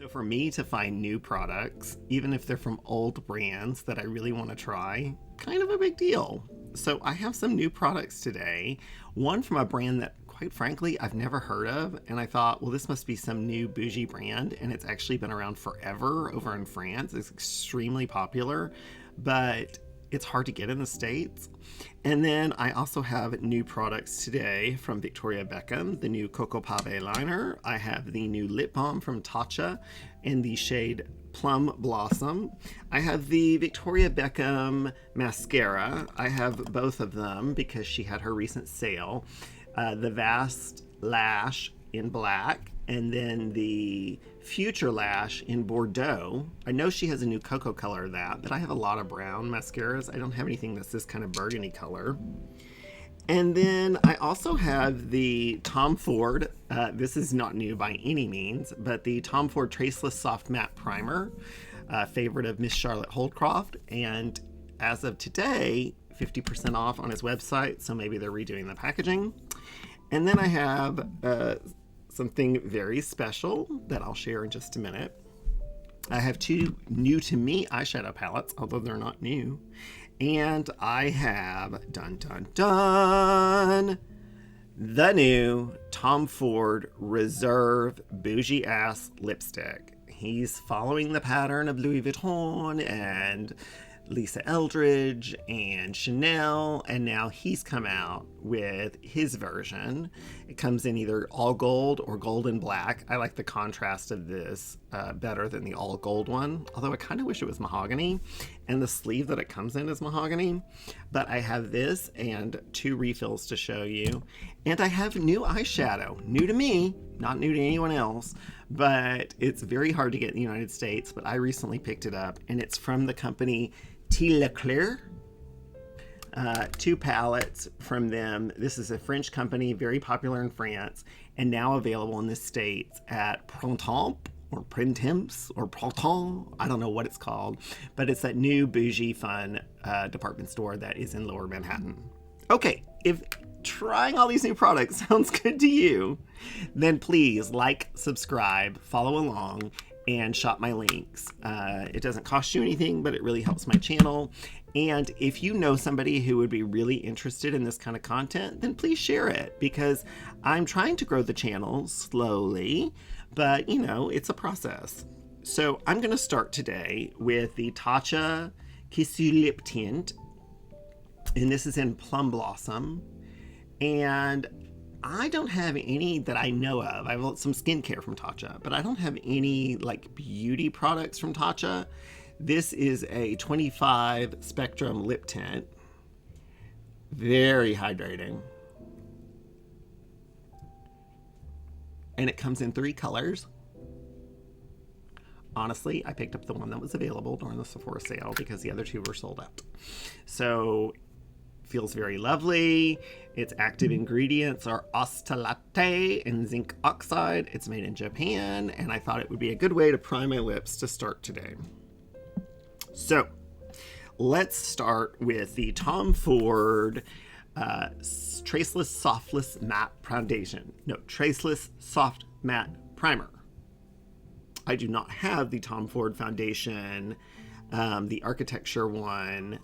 So for me to find new products, even if they're from old brands that I really want to try, kind of a big deal. So I have some new products today, one from a brand that quite frankly I've never heard of, and I thought, well, this must be some new bougie brand, and it's actually been around forever over in France. It's extremely popular, but it's hard to get in the States. And then I also have new products today from Victoria Beckham, the new Cooca Pave Liner. I have the new lip balm from Tatcha in the shade Plum Blossom. I have the Victoria Beckham mascara. I have both of them because she had her recent sale. The Vast Lash in black, and then the Future Lash in Bordeaux. I know she has a new cocoa color of that, but I have a lot of brown mascaras. I don't have anything that's this kind of burgundy color. And then I also have the Tom Ford, this is not new by any means, but the Tom Ford Traceless Soft Matte Primer, favorite of Miss Charlotte Holdcroft. And as of today, 50% off on his website, so maybe they're redoing the packaging. And then I have something very special that I'll share in just a minute. I have two new to me eyeshadow palettes, although they're not new. And I have, dun dun dun, the new Tom Ford Reserve Bougie Ass Lipstick. He's following the pattern of Louis Vuitton and Lisa Eldridge and Chanel, and now he's come out with his version. It comes in either all gold or gold and black. I like the contrast of this better than the all gold one, although I kind of wish it was mahogany, and the sleeve that it comes in is mahogany. But I have this and two refills to show you, and I have new eyeshadow, new to me, not new to anyone else, but it's very hard to get in the United States, but I recently picked it up, and it's from the company T.LeClerc. Two palettes from them. This is a French company, very popular in France, and now available in the States at printemps or printemps or printemps. I don't know what it's called, but it's that new bougie fun department store that is in Lower Manhattan. Okay, if trying all these new products sounds good to you, then please like, subscribe, follow along, and shop my links. It doesn't cost you anything, but it really helps my channel. And if you know somebody who would be really interested in this kind of content, then please share it, because I'm trying to grow the channel slowly, but you know, it's a process. So I'm going to start today with the Tatcha Kissu Lip Tint, and this is in Plum Blossom. And I don't have any that I know of. I have some skincare from Tatcha, but I don't have any like beauty products from Tatcha. This is a 25 spectrum lip tint. Very hydrating. And it comes in 3 colors. Honestly, I picked up the one that was available during the Sephora sale because the other 2 were sold out. So feels very lovely. Its active ingredients are oxalate and zinc oxide. It's made in Japan, and I thought it would be a good way to prime my lips to start today. So let's start with the Tom Ford Traceless Softless Matte Foundation. No, Traceless Soft Matte Primer. I do not have the Tom Ford foundation, the architecture one,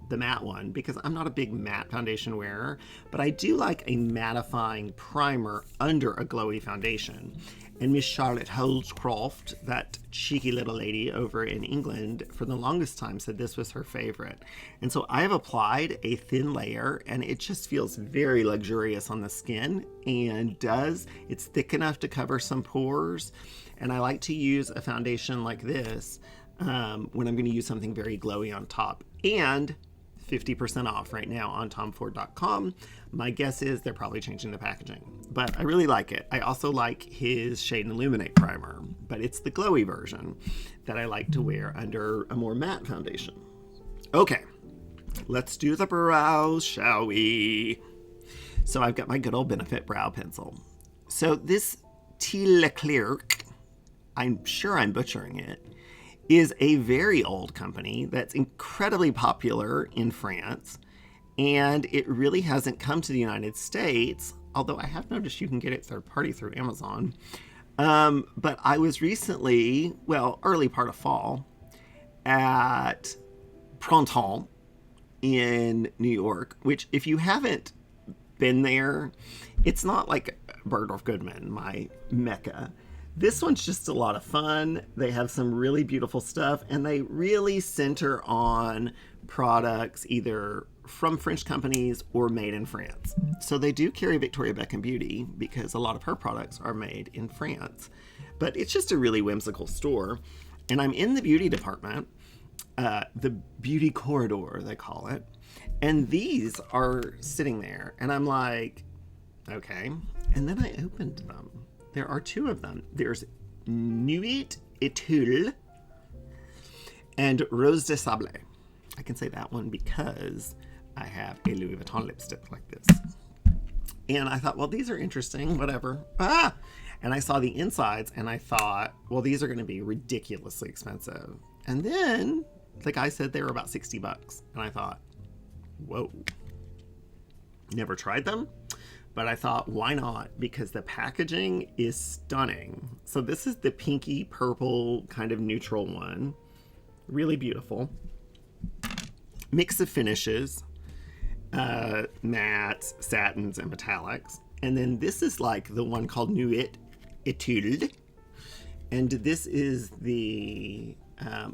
the matte one, because I'm not a big matte foundation wearer, but I do like a mattifying primer under a glowy foundation. And Miss Charlotte Holdcroft, that cheeky little lady over in England, for the longest time said this was her favorite. And so I have applied a thin layer, and it just feels very luxurious on the skin, and it's thick enough to cover some pores. And I like to use a foundation like this when I'm going to use something very glowy on top. And 50% off right now on tomford.com. My guess is they're probably changing the packaging, but I really like it. I also like his Shade and Illuminate primer, but it's the glowy version that I like to wear under a more matte foundation. Okay, let's do the brows, shall we? So I've got my good old Benefit brow pencil. So this T.LeClerc, I'm sure I'm butchering it, is a very old company that's incredibly popular in France, and it really hasn't come to the United States, although I have noticed you can get it third party through Amazon. But I was recently, well, early part of fall, at Printemps in New York, which if you haven't been there, it's not like Bergdorf Goodman, my mecca. This one's just a lot of fun. They have some really beautiful stuff, and they really center on products either from French companies or made in France. So they do carry Victoria Beckham Beauty because a lot of her products are made in France. But it's just a really whimsical store. And I'm in the beauty department, the beauty corridor, they call it. And these are sitting there. And I'm like, okay. And then I opened them. There are two of them. There's Nude Etude and Rose de Sable. I can say that one because I have a Louis Vuitton lipstick like this. And I thought, well, these are interesting, whatever. And I saw the insides and I thought, well, these are going to be ridiculously expensive. And then the guy said they were about $60. And I thought, whoa. Never tried them, but I thought, why not? Because the packaging is stunning. So this is the pinky purple kind of neutral one. Really beautiful. Mix of finishes, mattes, satins, and metallics. And then this is like the one called Nude Etude. And this is the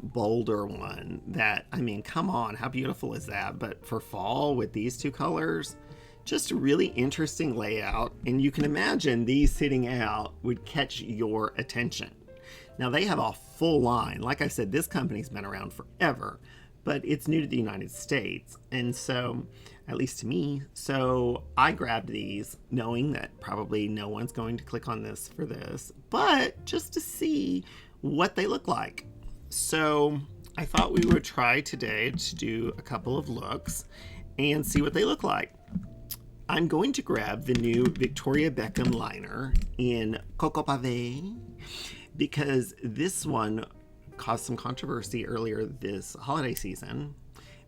bolder one that, I mean, come on, how beautiful is that? But for fall with these two colors, just a really interesting layout. And you can imagine these sitting out would catch your attention. Now they have a full line. Like I said, this company's been around forever, but it's new to the United States. And so, at least to me, so I grabbed these knowing that probably no one's going to click on this for this, but just to see what they look like. So I thought we would try today to do a couple of looks and see what they look like. I'm going to grab the new Victoria Beckham liner in Cooca Pave because this one caused some controversy earlier this holiday season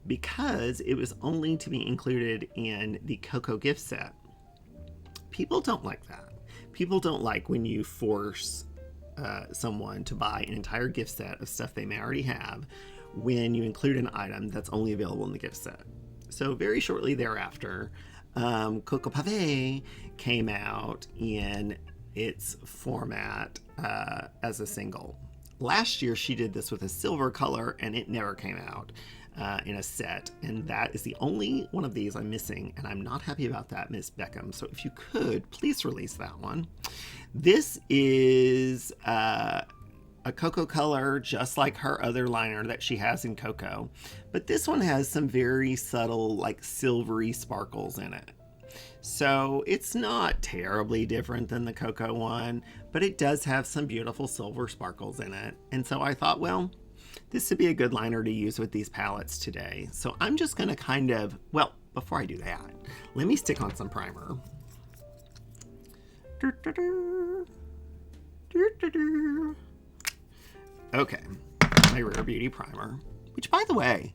because it was only to be included in the Coco gift set. People don't like that. People don't like when you force someone to buy an entire gift set of stuff they may already have when you include an item that's only available in the gift set. So very shortly thereafter, Cooca Pave came out in its format as a single. Last year she did this with a silver color and it never came out in a set, and that is the only one of these I'm missing, and I'm not happy about that, Miss Beckham. So if you could, please release that one. This is a cocoa color just like her other liner that she has in Cocoa, but this one has some very subtle like silvery sparkles in it. So it's not terribly different than the Cocoa one, but it does have some beautiful silver sparkles in it. And so I thought, well, this would be a good liner to use with these palettes today. So I'm just going to kind of, well, before I do that, let me stick on some primer. Okay, my Rare Beauty primer, which by the way,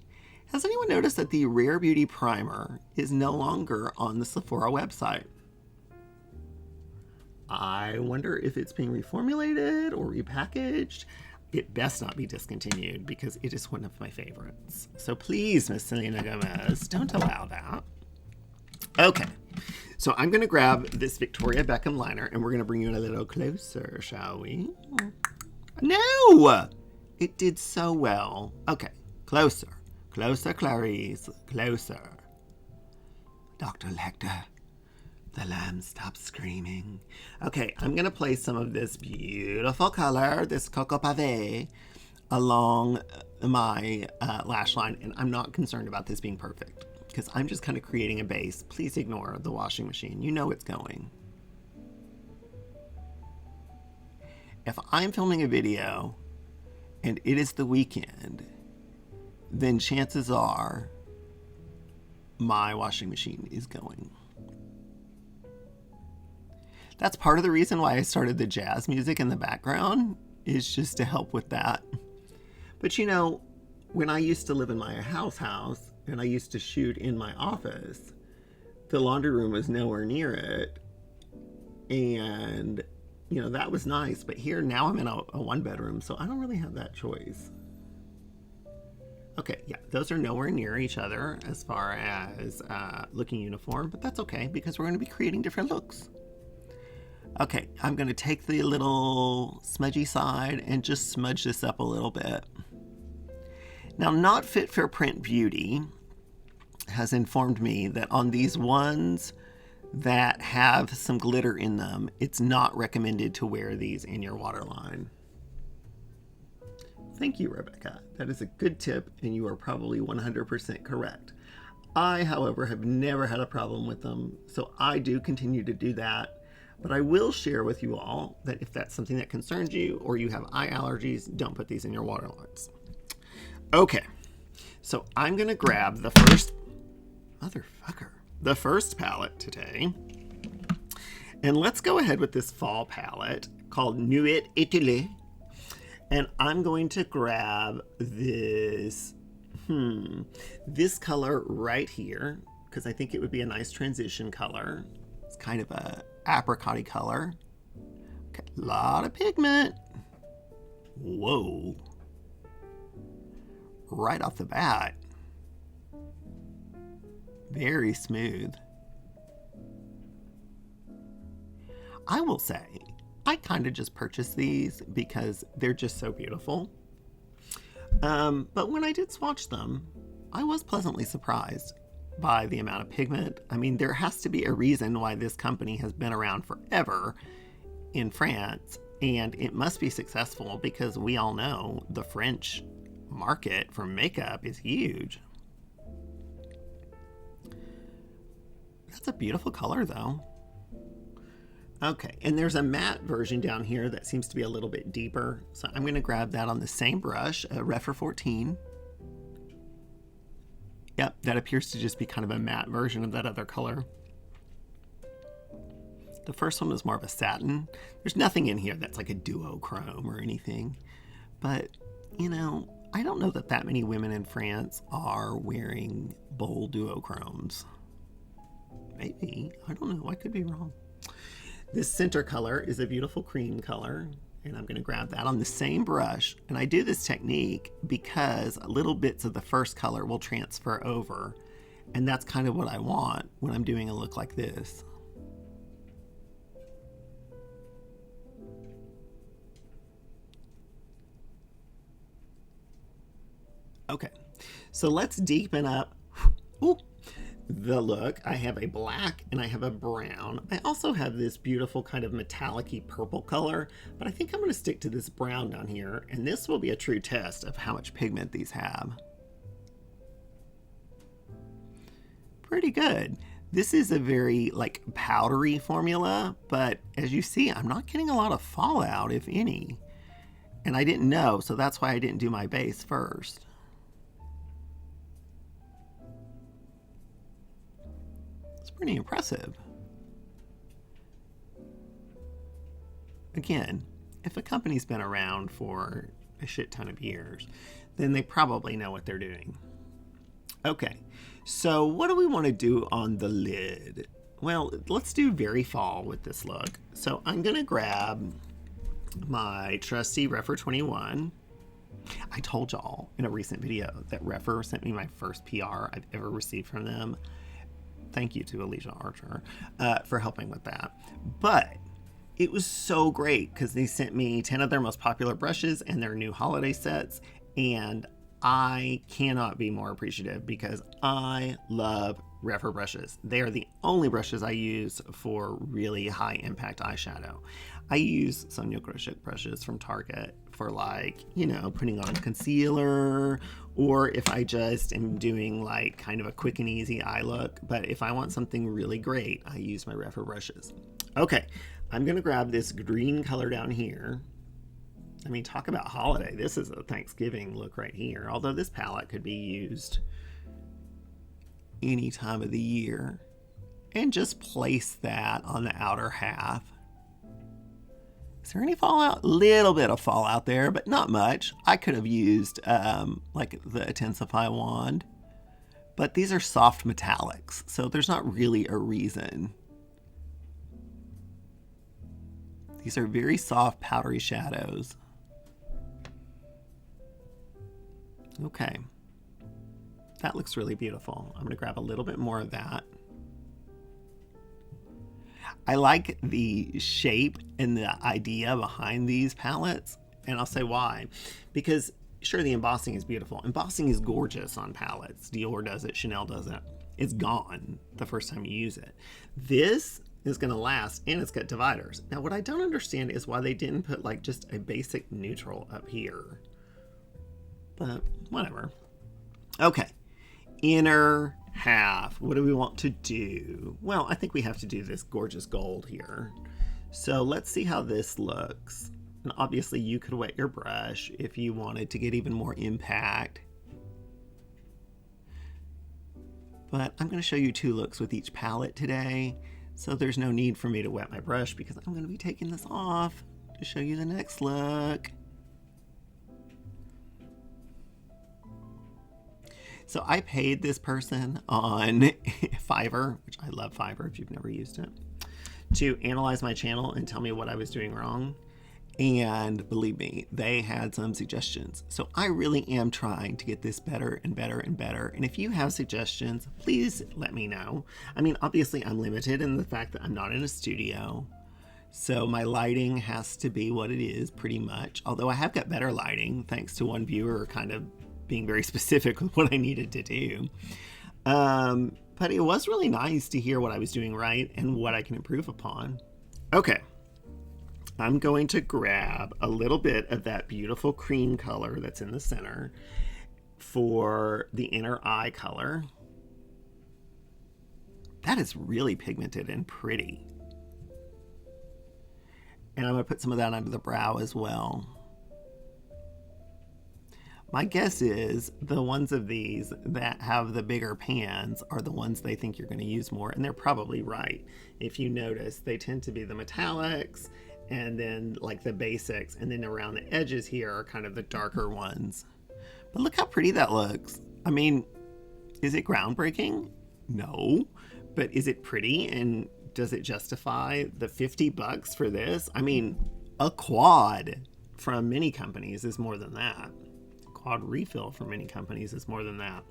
has anyone noticed that the Rare Beauty primer is no longer on the Sephora website? I wonder if it's being reformulated or repackaged. It best not be discontinued because it is one of my favorites. So please, Miss Selena Gomez, don't allow that. Okay, so I'm going to grab this Victoria Beckham liner and we're going to bring you in a little closer, shall we? No! It did so well. Okay, closer. Closer, Clarice. Closer. Dr. Lecter. The lamb stopped screaming. Okay, I'm going to place some of this beautiful color, this Cooca Pave, along my lash line. And I'm not concerned about this being perfect because I'm just kind of creating a base. Please ignore the washing machine. You know it's going. If I'm filming a video and it is the weekend, then chances are my washing machine is going. That's part of the reason why I started the jazz music in the background, is just to help with that. But you know, when I used to live in my house and I used to shoot in my office, the laundry room was nowhere near it. And you know, that was nice. But here, now I'm in a one bedroom, so I don't really have that choice. Okay, yeah, those are nowhere near each other as far as looking uniform, but that's okay because we're going to be creating different looks. Okay, I'm going to take the little smudgy side and just smudge this up a little bit. Now, Not Fit for Print Beauty has informed me that on these ones that have some glitter in them, it's not recommended to wear these in your waterline. Thank you, Rebecca. That is a good tip, and you are probably 100% correct. I, however, have never had a problem with them, so I do continue to do that. But I will share with you all that if that's something that concerns you or you have eye allergies, don't put these in your waterlines. Okay, so I'm going to grab the first palette today. And let's go ahead with this fall palette called Nude. And I'm going to grab this, this color right here, because I think it would be a nice transition color. It's kind of a apricot-y color. Okay, a lot of pigment. Whoa. Right off the bat. Very smooth. I will say, I kind of just purchased these because they're just so beautiful. But when I did swatch them, I was pleasantly surprised by the amount of pigment. I mean, there has to be a reason why this company has been around forever in France, and it must be successful because we all know the French market for makeup is huge. That's a beautiful color though. Okay, and there's a matte version down here that seems to be a little bit deeper. So I'm going to grab that on the same brush, a Refer 14. Yep, that appears to just be kind of a matte version of that other color. The first one was more of a satin. There's nothing in here that's like a duochrome or anything. But, you know, I don't know that that many women in France are wearing bold duochromes. Maybe. I don't know. I could be wrong. This center color is a beautiful cream color, and I'm going to grab that on the same brush. And I do this technique because little bits of the first color will transfer over, and that's kind of what I want when I'm doing a look like this. Okay, so let's deepen up the look. I have a black and I have a brown. I also have this beautiful kind of metallic-y purple color, but I think I'm going to stick to this brown down here, and this will be a true test of how much pigment these have. Pretty good. This is a very like powdery formula, but as you see, I'm not getting a lot of fallout, if any. And I didn't know, so that's why I didn't do my base first. Pretty impressive. Again, if a company's been around for a shit ton of years, then they probably know what they're doing. Okay, so what do we want to do on the lid? Well, let's do very fall with this look. So I'm going to grab my trusty Refer 21. I told y'all in a recent video that Refer sent me my first PR I've ever received from them. Thank you to Alicia Archer for helping with that. But it was so great because they sent me 10 of their most popular brushes and their new holiday sets. And I cannot be more appreciative because I love Refer brushes. They are the only brushes I use for really high impact eyeshadow. I use Sonia Krushik brushes from Target for, like, you know, putting on concealer, or if I just am doing like kind of a quick and easy eye look. But if I want something really great, I use my Refer brushes. Okay, I'm gonna grab this green color down here. I mean, talk about holiday. This is a Thanksgiving look right here, although this palette could be used any time of the year. And just place that on the outer half. Is there any fallout? Little bit of fallout there, but not much. I could have used like the Intensify wand, but these are soft metallics, so there's not really a reason. These are very soft, powdery shadows. Okay. That looks really beautiful. I'm going to grab a little bit more of that. I like the shape and the idea behind these palettes, and I'll say why. Because sure, the embossing is beautiful. Embossing is gorgeous on palettes. Dior does it, Chanel does it. It's gone the first time you use it. This is going to last, and it's got dividers. Now, what I don't understand is why they didn't put like just a basic neutral up here. But whatever. Okay, inner half. What do we want to do? Well, I think we have to do this gorgeous gold here. So let's see how this looks. And obviously you could wet your brush if you wanted to get even more impact. But I'm going to show you 2 looks with each palette today. So there's no need for me to wet my brush because I'm going to be taking this off to show you the next look. So I paid this person on Fiverr, which I love Fiverr if you've never used it, to analyze my channel and tell me what I was doing wrong. And believe me, they had some suggestions. So I really am trying to get this better and better and better. And if you have suggestions, please let me know. I mean, obviously I'm limited in the fact that I'm not in a studio. So my lighting has to be what it is pretty much. Although I have got better lighting thanks to one viewer kind of being very specific with what I needed to do. But it was really nice to hear what I was doing right and what I can improve upon. Okay, I'm going to grab a little bit of that beautiful cream color that's in the center for the inner eye color. That is really pigmented and pretty. And I'm going to put some of that under the brow as well. My guess is the ones of these that have the bigger pans are the ones they think you're going to use more, and they're probably right. If you notice, they tend to be the metallics and then like the basics, and then around the edges here are kind of the darker ones. But look how pretty that looks. I mean, is it groundbreaking? No. But is it pretty, and does it justify the $50 for this? I mean, a quad from many companies is more than that. Quad refill from many companies is more than that.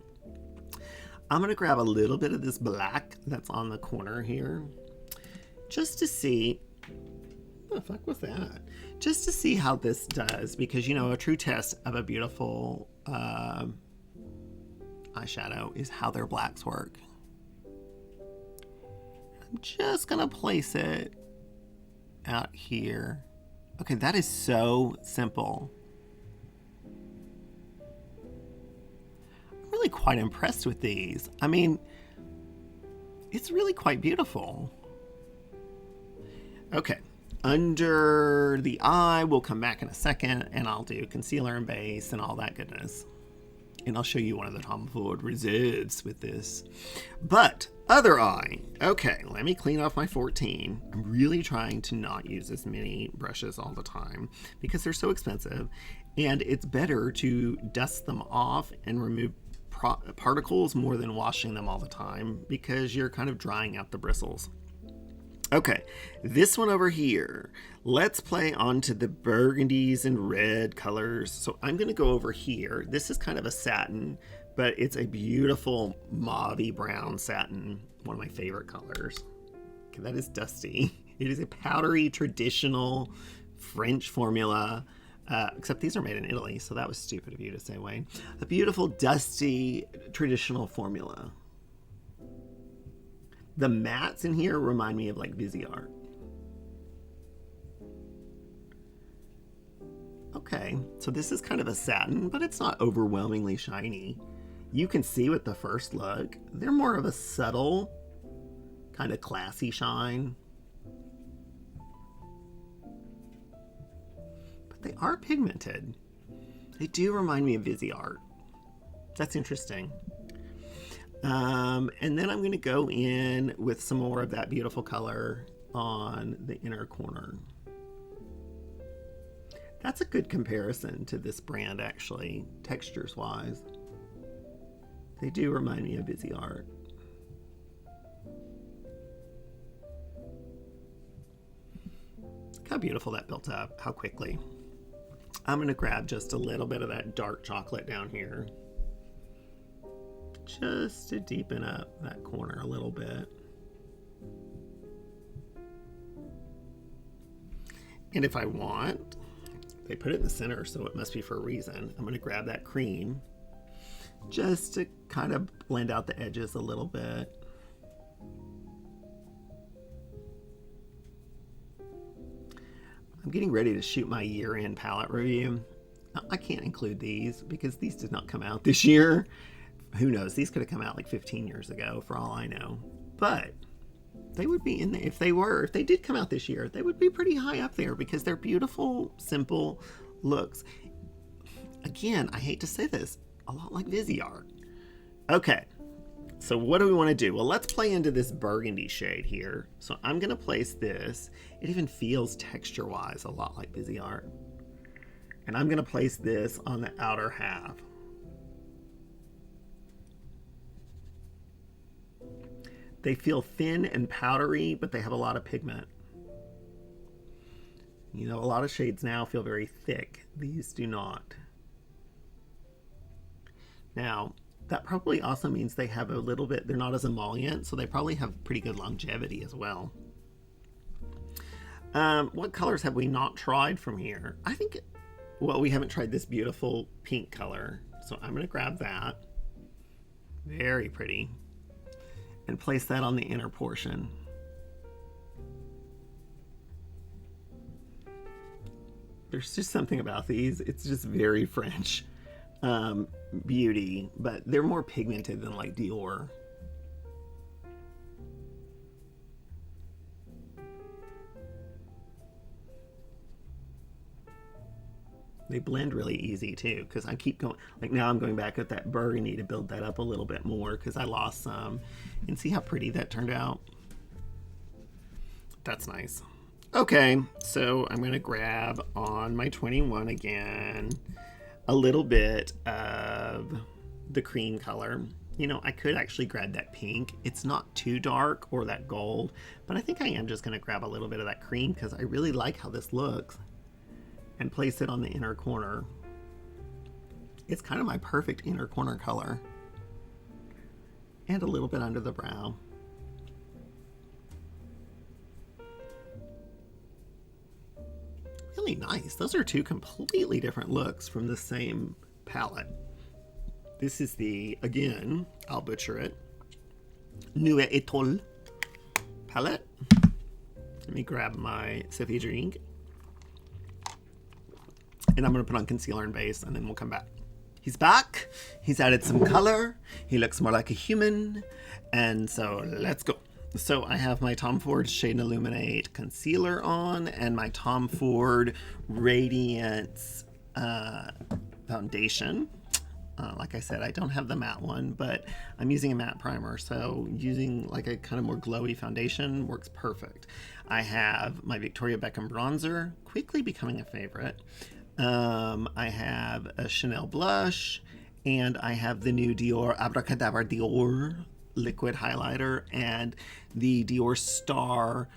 I'm going to grab a little bit of this black that's on the corner here just to see, what the fuck was that? Just to see how this does, because you know, a true test of a beautiful eyeshadow is how their blacks work. I'm just going to place it out here. Okay, that is so simple. Really quite impressed with these. I mean, it's really quite beautiful. Okay, under the eye, we'll come back in a second and I'll do concealer and base and all that goodness. And I'll show you one of the Tomfordreserves with this. But other eye. Okay, let me clean off my 14. I'm really trying to not use as many brushes all the time because they're so expensive. And it's better to dust them off and remove particles more than washing them all the time because you're kind of drying out the bristles. Okay, this one over here, let's play onto the burgundies and red colors. So I'm going to go over here. This is kind of a satin, but it's a beautiful mauve-y brown satin, one of my favorite colors. Okay, that is dusty. It is a powdery traditional French formula. Except these are made in Italy, so that was stupid of you to say, Wayne. A beautiful, dusty, traditional formula. The mattes in here remind me of like Viseart. Okay, so this is kind of a satin, but it's not overwhelmingly shiny. You can see with the first look, they're more of a subtle, kind of classy shine. They are pigmented. They do remind me of Viseart. That's interesting. And then I'm going to go in with some more of that beautiful color on the inner corner. That's a good comparison to this brand, actually, textures wise. They do remind me of Viseart. Look how beautiful that built up, how quickly. I'm going to grab just a little bit of that dark chocolate down here, just to deepen up that corner a little bit. And if I want, they put it in the center, so it must be for a reason. I'm going to grab that cream just to kind of blend out the edges a little bit. I'm getting ready to shoot my year-end palette review. I can't include these because these did not come out this year. Who knows? These could have come out like 15 years ago for all I know. But they would be in there if they did come out this year, they would be pretty high up there because they're beautiful, simple looks. Again, I hate to say this, a lot like Viseart. Okay, so what do we want to do? Well, let's play into this burgundy shade here. So I'm going to place this. It even feels texture-wise a lot like Viseart. And I'm going to place this on the outer half. They feel thin and powdery, but they have a lot of pigment. You know, a lot of shades now feel very thick. These do not. Now, that probably also means they have a little bit, they're not as emollient, so they probably have pretty good longevity as well. What colors have we not tried from here? I think, well, we haven't tried this beautiful pink color, so I'm going to grab that. Very pretty. And place that on the inner portion. There's just something about these. It's just very French beauty, but they're more pigmented than like Dior. They blend really easy too, because I keep going, like now I'm going back with that burgundy to build that up a little bit more because I lost some. And see how pretty that turned out? That's nice. Okay, so I'm going to grab on my 21 again a little bit of the cream color. You know, I could actually grab that pink. It's not too dark or that gold, but I think I am just going to grab a little bit of that cream because I really like how this looks. And place it on the inner corner. It's kind of my perfect inner corner color. And a little bit under the brow. Really nice. Those are two completely different looks from the same palette. This is the, again, I'll butcher it, Nude palette. Let me grab my Sophie drink. And I'm going to put on concealer and base, and then we'll come back. He's back. He's added some color. He looks more like a human. And so let's go. So I have my Tom Ford Shade and Illuminate concealer on and my Tom Ford Radiance foundation. Like I said, I don't have the matte one, but I'm using a matte primer. So using like a kind of more glowy foundation works perfect. I have my Victoria Beckham bronzer, quickly becoming a favorite. I have a Chanel blush, and I have the new Dior Abracadabra Dior liquid highlighter and the Dior Star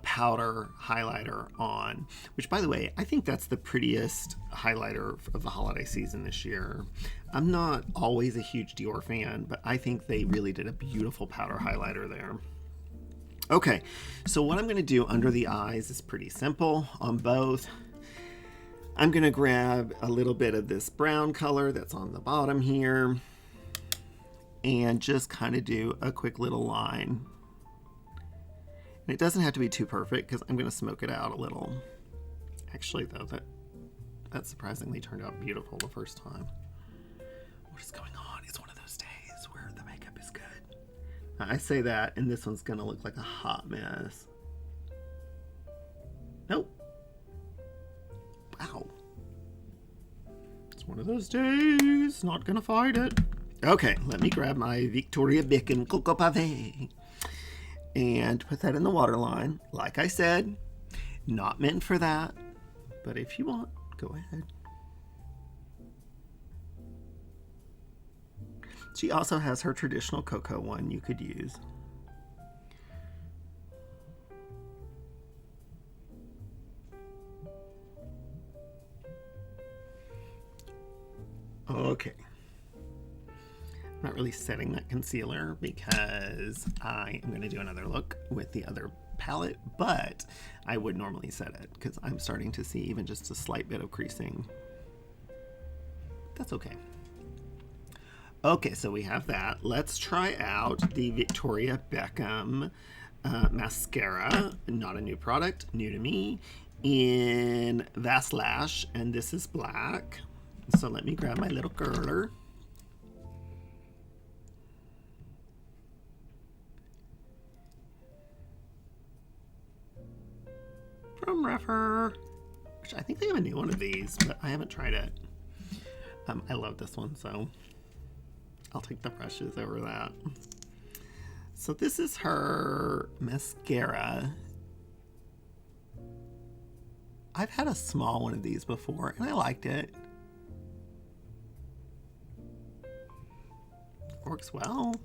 powder highlighter on, which, by the way, I think that's the prettiest highlighter of the holiday season this year. I'm not always a huge Dior fan, but I think they really did a beautiful powder highlighter there. Okay, so what I'm going to do under the eyes is pretty simple on both. I'm going to grab a little bit of this brown color that's on the bottom here and just kind of do a quick little line. And it doesn't have to be too perfect because I'm going to smoke it out a little. Actually, though, that surprisingly turned out beautiful the first time. What is going on? It's one of those days where the makeup is good. Now, I say that, and this one's going to look like a hot mess. Nope. Wow. It's one of those days. Not gonna fight it. Okay, let me grab my Victoria Beckham Cooca Pave and put that in the waterline. Like I said, not meant for that, but if you want, go ahead. She also has her traditional cocoa one you could use. really setting that concealer because I am going to do another look with the other palette, but I would normally set it because I'm starting to see even just a slight bit of creasing. That's okay. Okay, so we have that. Let's try out the Victoria Beckham mascara. Not a new product, new to me, in Vast Lash, and this is black. So let me grab my little curler. From Refer, which I think they have a new one of these, but I haven't tried it. I love this one, so I'll take the brushes over that. So this is her mascara. I've had a small one of these before, and I liked it. Works well.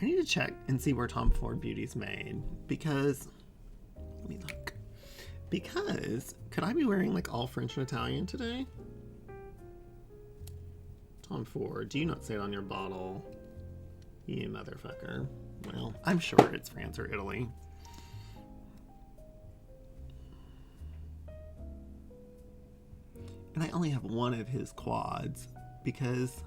I need to check and see where Tomfordreserve's made, because, let me look. Because, could I be wearing like all French and Italian today? Tom Ford, do you not say it on your bottle? You motherfucker. Well, I'm sure it's France or Italy. And I only have one of his quads because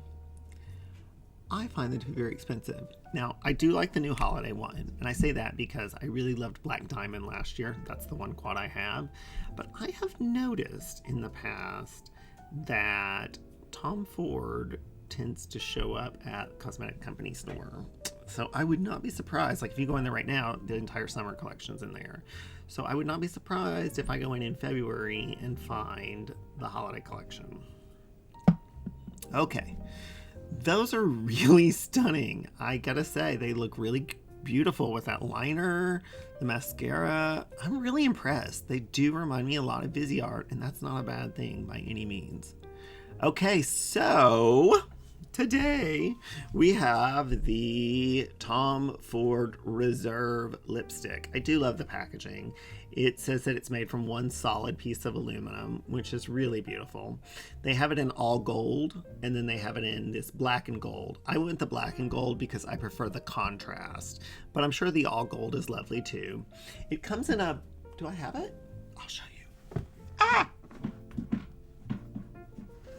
I find them to be very expensive. Now, I do like the new holiday one, and I say that because I really loved Black Diamond last year. That's the one quad I have. But I have noticed in the past that Tom Ford tends to show up at cosmetic company store. So I would not be surprised, like if you go in there right now, the entire summer collection's in there. So I would not be surprised if I go in February and find the holiday collection. Okay. Those are really stunning. I gotta say, they look really beautiful with that liner, the mascara. I'm really impressed. They do remind me a lot of Viseart, and that's not a bad thing by any means. Okay, so today we have the Tomfordreserve lipstick. I do love the packaging. It says that it's made from one solid piece of aluminum, which is really beautiful. They have it in all gold, and then they have it in this black and gold. I went the black and gold because I prefer the contrast, but I'm sure the all gold is lovely too. It comes in a, do I have it? I'll show you. Ah!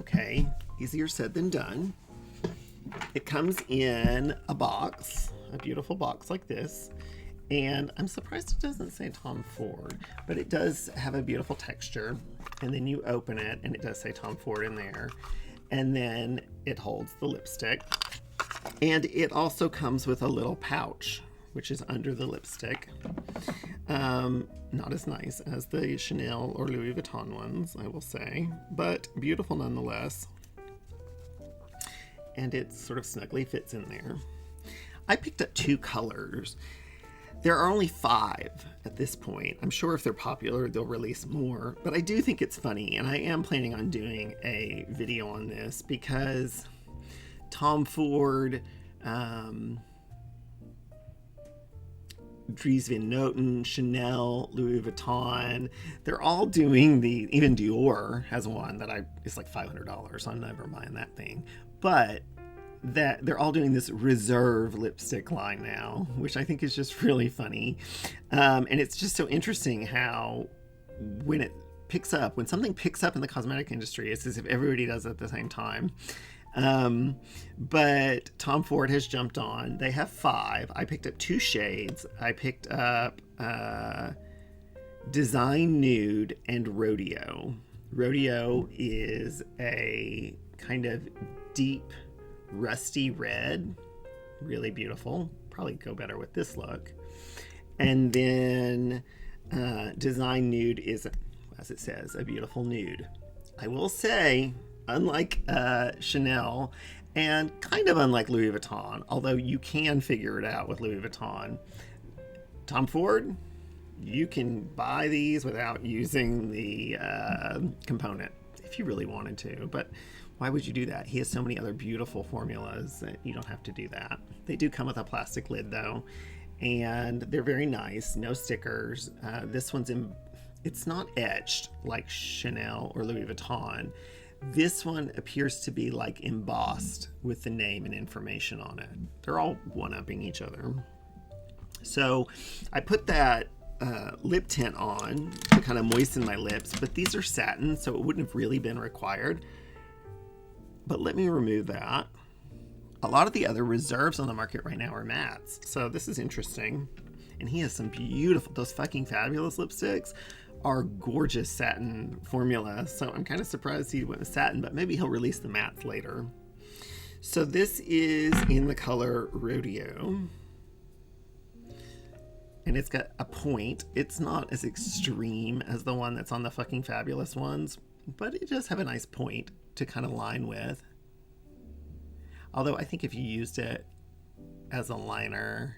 Okay, easier said than done. It comes in a box, a beautiful box like this, and I'm surprised it doesn't say Tom Ford, but it does have a beautiful texture, and then you open it and it does say Tom Ford in there, and then it holds the lipstick, and it also comes with a little pouch which is under the lipstick. Not as nice as the Chanel or Louis Vuitton ones, I will say, but beautiful nonetheless. And it sort of snugly fits in there. I picked up 2 colors. There are only 5 at this point. I'm sure if they're popular, they'll release more, but I do think it's funny, and I am planning on doing a video on this because Tom Ford, Dries Van Noten, Chanel, Louis Vuitton, they're all doing the, even Dior has one that it's like $500, so I'm never buying that thing. But that they're all doing this reserve lipstick line now, which I think is just really funny. And it's just so interesting how when it picks up, when something picks up in the cosmetic industry, it's as if everybody does it at the same time. But Tom Ford has jumped on. They have 5. I picked up 2 shades. I picked up Design Nude and Rodeo. Rodeo is a kind of deep rusty red, really beautiful. Probably go better with this look. And then Design Nude is, as it says, a beautiful nude. I will say, unlike Chanel and kind of unlike Louis Vuitton, although you can figure it out with Louis Vuitton, Tom Ford, you can buy these without using the component if you really wanted to, but why would you do that? He has so many other beautiful formulas that you don't have to do that. They do come with a plastic lid though, and they're very nice, no stickers. This one's it's not etched like Chanel or Louis Vuitton. This one appears to be like embossed with the name and information on it. They're all one-upping each other. So I put that lip tint on to kind of moisten my lips, but these are satin, so it wouldn't have really been required. But let me remove that. A lot of the other reserves on the market right now are mattes, so this is interesting. And he has some beautiful, those fucking fabulous lipsticks are gorgeous satin formula, so I'm kind of surprised he went with satin, but maybe he'll release the mattes later. So this is in the color Rodeo, and it's got a point. It's not as extreme as the one that's on the fucking fabulous ones, but it does have a nice point to kind of line with. Although I think if you used it as a liner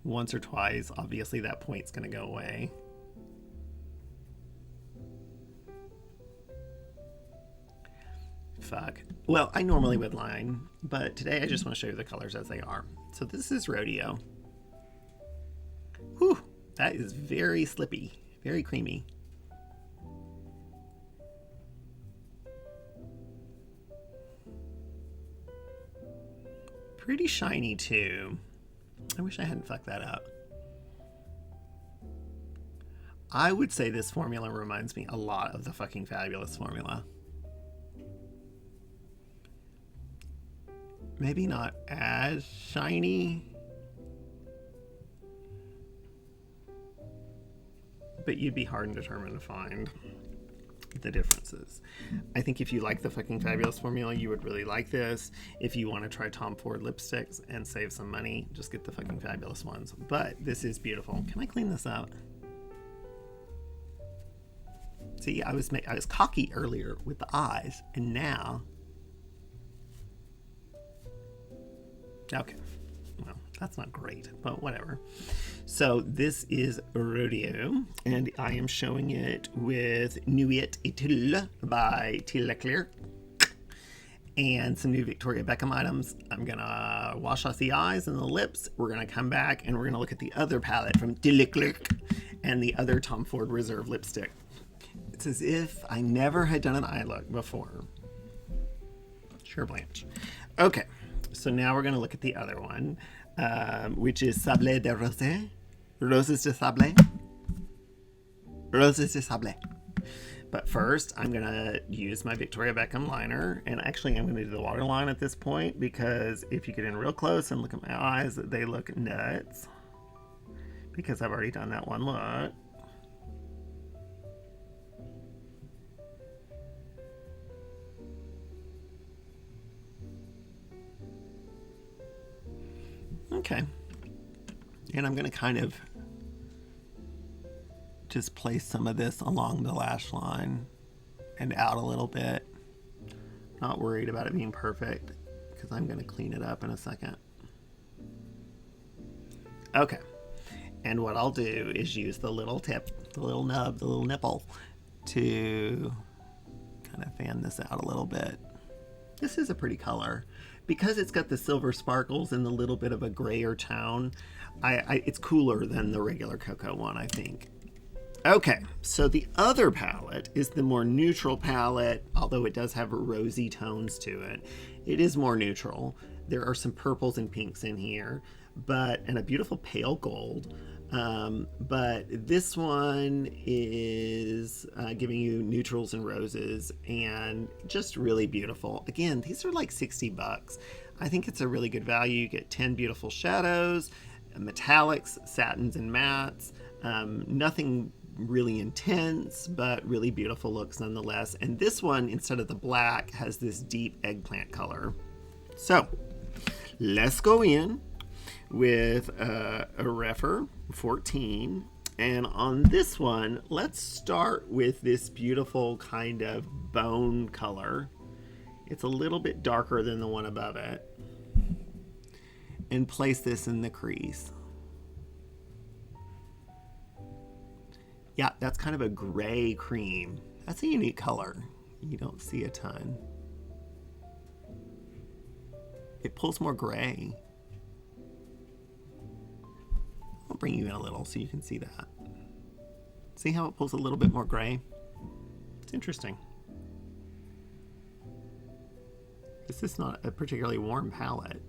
once or twice, obviously that point's going to go away. Fuck. Well, I normally would line, but today I just want to show you the colors as they are. So this is Rodeo. Whew, that is very slippy, very creamy. Pretty shiny too. I wish I hadn't fucked that up. I would say this formula reminds me a lot of the fucking Fabulous formula. Maybe not as shiny, but you'd be hard and determined to find the differences. I think if you like the fucking Fabulous formula, you would really like this. If you want to try Tom Ford lipsticks and save some money, just get the fucking Fabulous ones. But this is beautiful. Can I clean this out? See, I was cocky earlier with the eyes, and now... Okay, well, that's not great, but whatever. So this is Rodeo, and I am showing it with Nude by T.LeClerc and some new Victoria Beckham items. I'm gonna wash off the eyes and the lips. We're gonna come back and we're gonna look at the other palette from T.LeClerc and the other Tomfordreserve lipstick. It's as if I never had done an eye look before. Sure, Blanche. Okay, so now we're gonna look at the other one, which is Sablé de Rosé. Roses de Sablé. Roses de Sablé. But first, I'm gonna use my Victoria Beckham liner, and actually I'm gonna do the waterline at this point, because if you get in real close and look at my eyes, they look nuts, because I've already done that one look. Okay, and I'm going to kind of just place some of this along the lash line and out a little bit. Not worried about it being perfect, because I'm going to clean it up in a second. Okay, and what I'll do is use the little tip, the little nub, the little nipple to kind of fan this out a little bit. This is a pretty color. Because it's got the silver sparkles and a little bit of a grayer tone, it's cooler than the regular cocoa one, I think. Okay, so the other palette is the more neutral palette, although it does have rosy tones to it. It is more neutral. There are some purples and pinks in here, and a beautiful pale gold. But this one is giving you neutrals and roses, and just really beautiful. Again, these are like 60 bucks. I think it's a really good value. You get 10 beautiful shadows, metallics, satins, and mattes. Nothing really intense, but really beautiful looks nonetheless. And this one, instead of the black, has this deep eggplant color. So let's go in with a Refer 14, and on this one, let's start with this beautiful kind of bone color. It's a little bit darker than the one above it, and place this in the crease. Yeah, that's kind of a gray cream. That's a unique color. You don't see a ton. It pulls more gray. I'll bring you in a little so you can see that. See how it pulls a little bit more gray? It's interesting. This is not a particularly warm palette.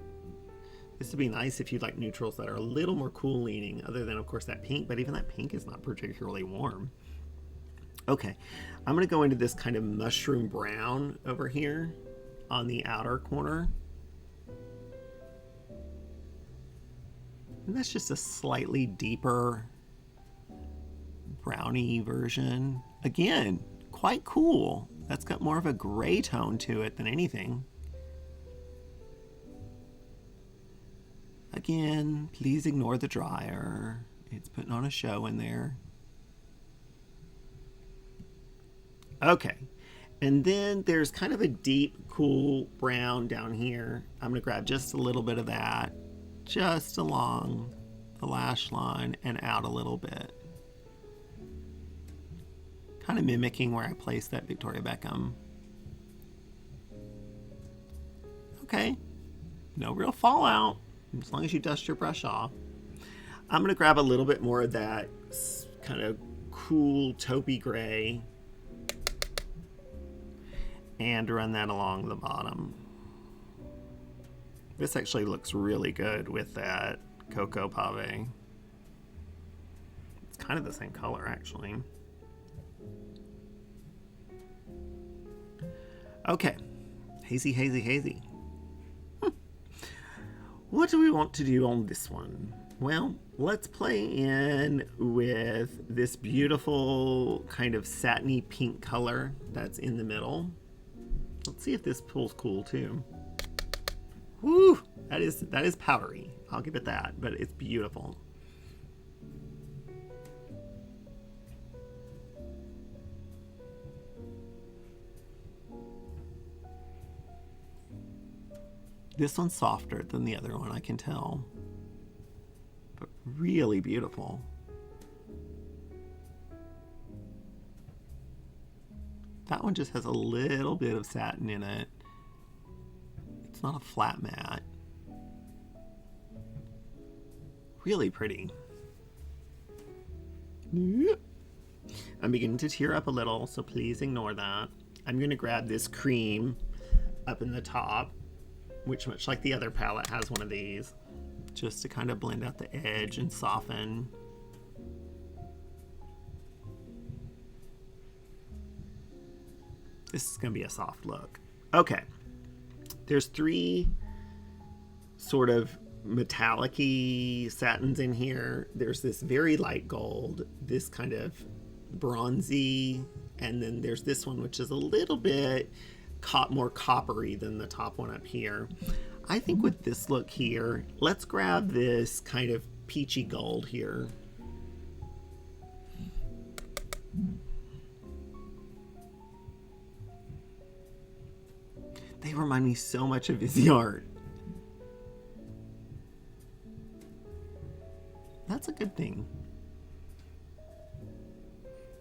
This would be nice if you like neutrals that are a little more cool leaning, other than of course that pink, but even that pink is not particularly warm. Okay, I'm gonna go into this kind of mushroom brown over here on the outer corner. And that's just a slightly deeper brownie version. Again, quite cool. That's got more of a gray tone to it than anything. Again, please ignore the dryer. It's putting on a show in there. Okay, and then there's kind of a deep, cool brown down here. I'm gonna grab just a little bit of that, just along the lash line and out a little bit. Kind of mimicking where I placed that Victoria Beckham. Okay, no real fallout, as long as you dust your brush off. I'm gonna grab a little bit more of that kind of cool taupey gray and run that along the bottom. This actually looks really good with that Cooca Pave. It's kind of the same color actually. Okay, hazy, hazy, hazy. What do we want to do on this one? Well, let's play in with this beautiful kind of satiny pink color that's in the middle. Let's see if this pulls cool too. Woo! That is powdery. I'll give it that, but it's beautiful. This one's softer than the other one, I can tell. But really beautiful. That one just has a little bit of satin in it. It's not a flat matte. Really pretty. I'm beginning to tear up a little, so please ignore that. I'm going to grab this cream up in the top, which much like the other palette has one of these, just to kind of blend out the edge and soften. This is going to be a soft look. Okay, there's three sort of metallic-y satins in here. There's this very light gold, this kind of bronzy, and then there's this one which is a little bit more coppery than the top one up here. I think with this look here, let's grab this kind of peachy gold here. They remind me so much of Viseart. That's a good thing.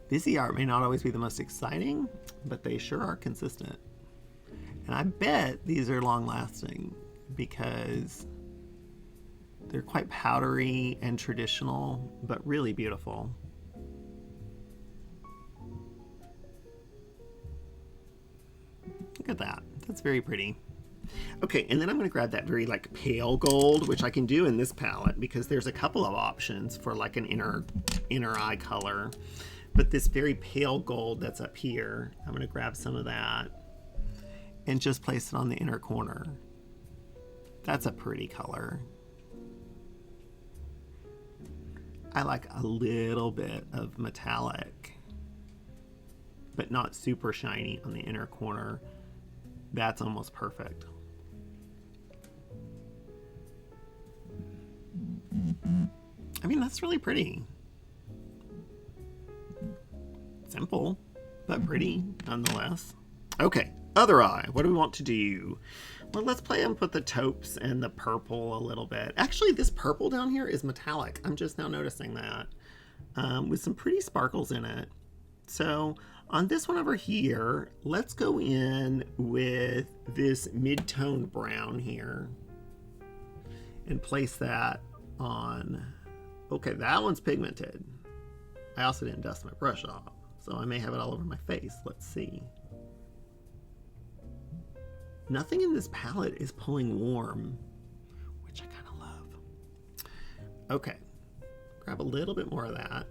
Viseart may not always be the most exciting, but they sure are consistent. And I bet these are long lasting because they're quite powdery and traditional, but really beautiful. Look at that. That's very pretty. Okay, and then I'm going to grab that very like pale gold, which I can do in this palette because there's a couple of options for like an inner eye color. But this very pale gold that's up here, I'm going to grab some of that and just place it on the inner corner. That's a pretty color. I like a little bit of metallic, but not super shiny on the inner corner. That's almost perfect. I mean, that's really pretty. Simple, but pretty nonetheless. Okay, other eye. What do we want to do? Well, let's play and put the taupes and the purple a little bit. Actually, this purple down here is metallic. I'm just now noticing that, with some pretty sparkles in it. So on this one over here, let's go in with this mid-tone brown here and place that on. Okay, that one's pigmented. I also didn't dust my brush off, so I may have it all over my face. Let's see. Nothing in this palette is pulling warm, which I kind of love. Okay, grab a little bit more of that.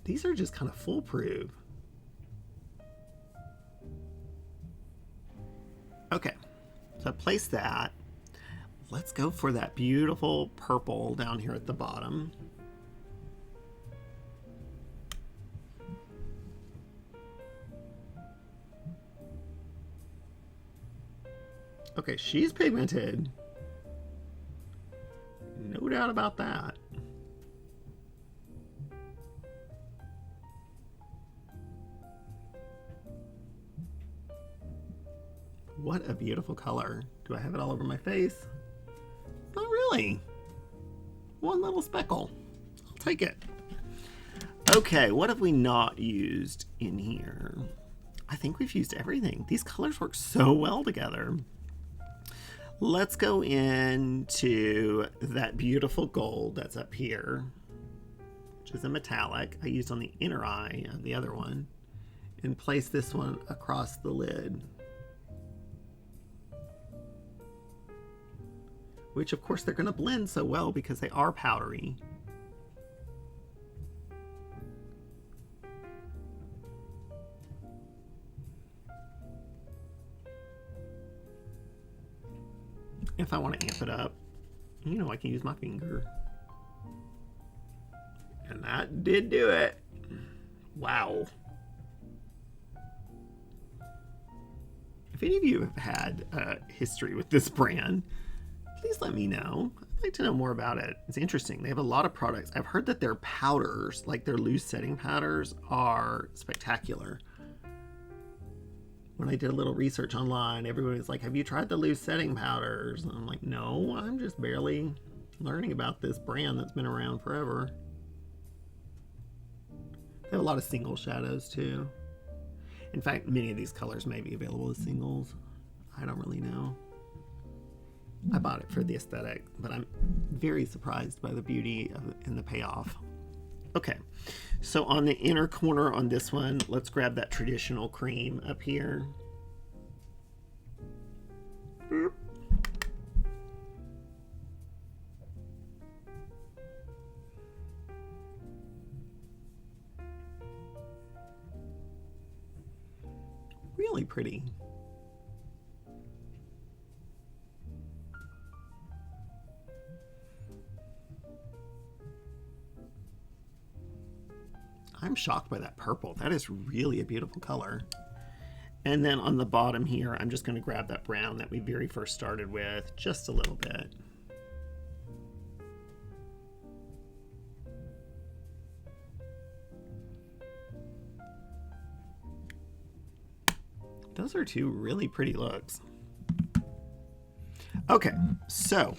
These are just kind of foolproof. Okay, so place that. Let's go for that beautiful purple down here at the bottom. Okay, she's pigmented. No doubt about that. What a beautiful color. Do I have it all over my face? Not really. One little speckle. I'll take it. Okay, what have we not used in here? I think we've used everything. These colors work so well together. Let's go into that beautiful gold that's up here, which is a metallic I used on the inner eye of the other one, and place this one across the lid. Which of course they're going to blend so well because they are powdery. If I want to amp it up, you know, I can use my finger. And that did do it. Wow. If any of you have had a history with this brand, please let me know. I'd like to know more about it. It's interesting. They have a lot of products. I've heard that their powders, like their loose setting powders, are spectacular. When I did a little research online, everyone was like, have you tried the loose setting powders? And I'm like, no, I'm just barely learning about this brand that's been around forever. They have a lot of single shadows too. In fact, many of these colors may be available as singles. I don't really know. I bought it for the aesthetic, but I'm very surprised by the beauty of it and the payoff. Okay, so on the inner corner on this one, let's grab that traditional cream up here. Boop. Really pretty. I'm shocked by that purple. That is really a beautiful color. And then on the bottom here, I'm just going to grab that brown that we very first started with, just a little bit. Those are two really pretty looks. Okay, so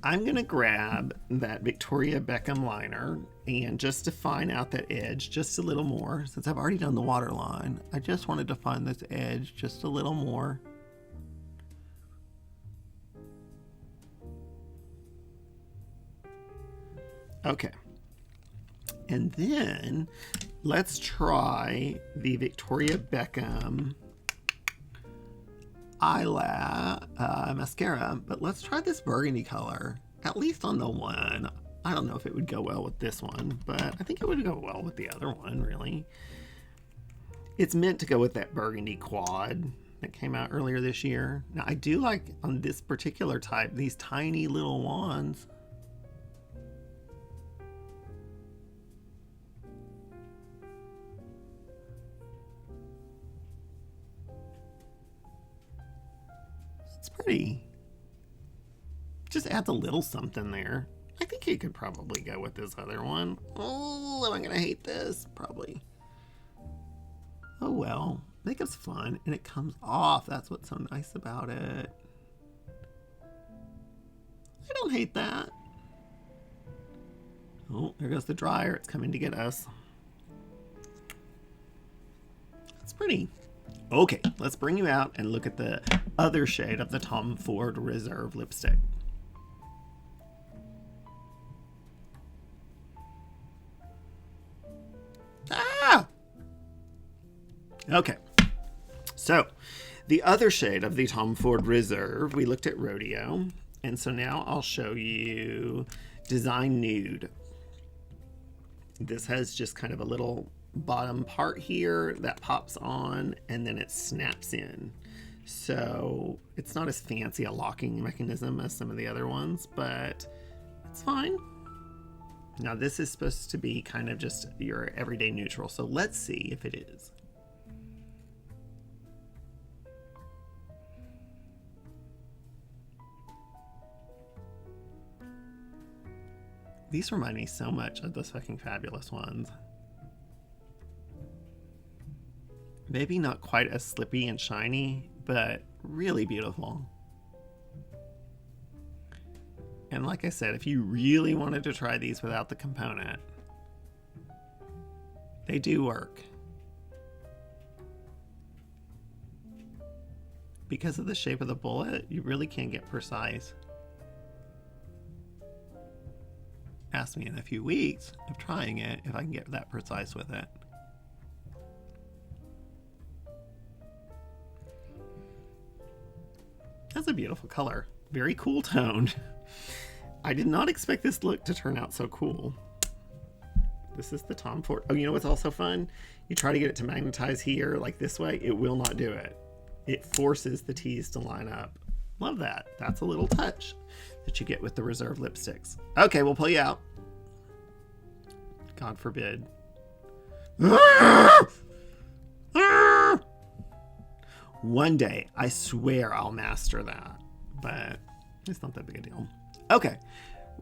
I'm gonna grab that Victoria Beckham liner and just define out that edge just a little more. Since I've already done the waterline, I just want to define this edge just a little more. Okay, and then let's try the Victoria Beckham mascara, but let's try this burgundy color, at least on the one. I don't know if it would go well with this one, but I think it would go well with the other one, really. It's meant to go with that burgundy quad that came out earlier this year. Now, I do like, on this particular type, these tiny little wands. It's pretty. Just adds a little something there. I think it could probably go with this other one. Oh, am I gonna hate this? Probably. Oh well. Makeup's fun and it comes off. That's what's so nice about it. I don't hate that. Oh, there goes the dryer. It's coming to get us. That's pretty. Okay, let's bring you out and look at the other shade of the Tomfordreserve lipstick. Okay, so the other shade of the Tomfordreserve, we looked at Rodeo, and so now I'll show you Design Nude. This has just kind of a little bottom part here that pops on and then it snaps in. So it's not as fancy a locking mechanism as some of the other ones, but it's fine. Now this is supposed to be kind of just your everyday neutral, so let's see if it is. These remind me so much of those fucking fabulous ones. Maybe not quite as slippy and shiny, but really beautiful. And like I said, if you really wanted to try these without the component, they do work. Because of the shape of the bullet, you really can get precise. Ask me in a few weeks of trying it if I can get that precise with it. That's a beautiful color. Very cool toned. I did not expect this look to turn out so cool. This is the Tom Ford. Oh, you know what's also fun? You try to get it to magnetize here like this way, it will not do it. It forces the T's to line up. Love that. That's a little touch that you get with the Reserve lipsticks. Okay, we'll pull you out. God forbid. One day, I swear I'll master that, but it's not that big a deal. Okay,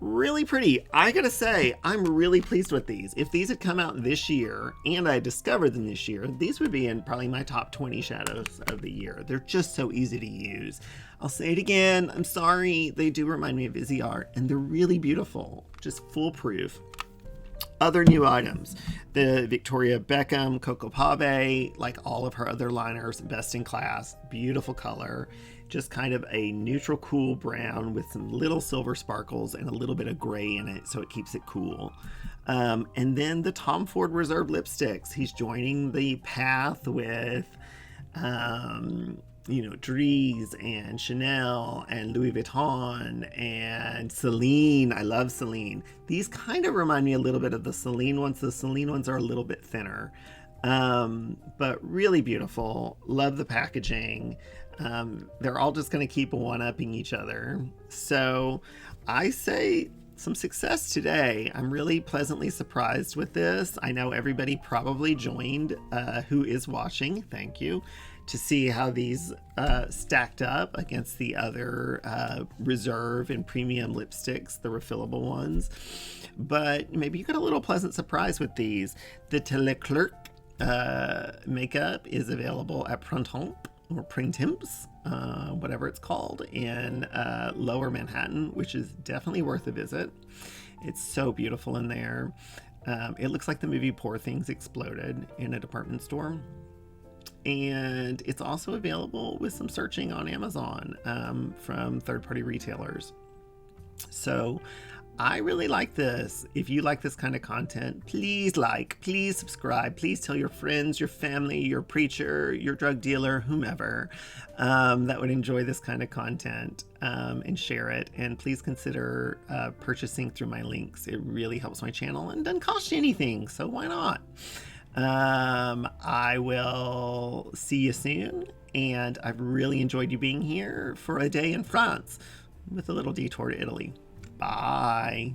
really pretty. I gotta say, I'm really pleased with these. If these had come out this year, and I discovered them this year, these would be in probably my top 20 shadows of the year. They're just so easy to use. I'll say it again, I'm sorry, they do remind me of Izzy Art, and they're really beautiful, just foolproof. Other new items, the Victoria Beckham Cooca Pave, like all of her other liners, best in class, beautiful color, just kind of a neutral cool brown with some little silver sparkles and a little bit of gray in it, so it keeps it cool. And then the Tomfordreserve lipsticks, he's joining the path with you know, Dries and Chanel and Louis Vuitton and Celine. I love Celine. These kind of remind me a little bit of the Celine ones. The Celine ones are a little bit thinner, but really beautiful. Love the packaging. They're all just going to keep one-upping each other. So I say some success today. I'm really pleasantly surprised with this. I know everybody probably joined who is watching. Thank you. To see how these stacked up against the other Reserve and premium lipsticks, the refillable ones. But maybe you got a little pleasant surprise with these. The T.LeClerc makeup is available at printemps or printemps, whatever it's called, in Lower Manhattan, which is definitely worth a visit. It's so beautiful in there. It looks like the movie Poor Things exploded in a department store. And it's also available with some searching on Amazon from third-party retailers. So I really like this. If you like this kind of content, please please subscribe, please tell your friends, your family, your preacher, your drug dealer, whomever that would enjoy this kind of content, and share it. And please consider purchasing through my links. It really helps my channel and doesn't cost you anything, so why not? I will see you soon, and I've really enjoyed you being here for a day in France with a little detour to Italy. Bye.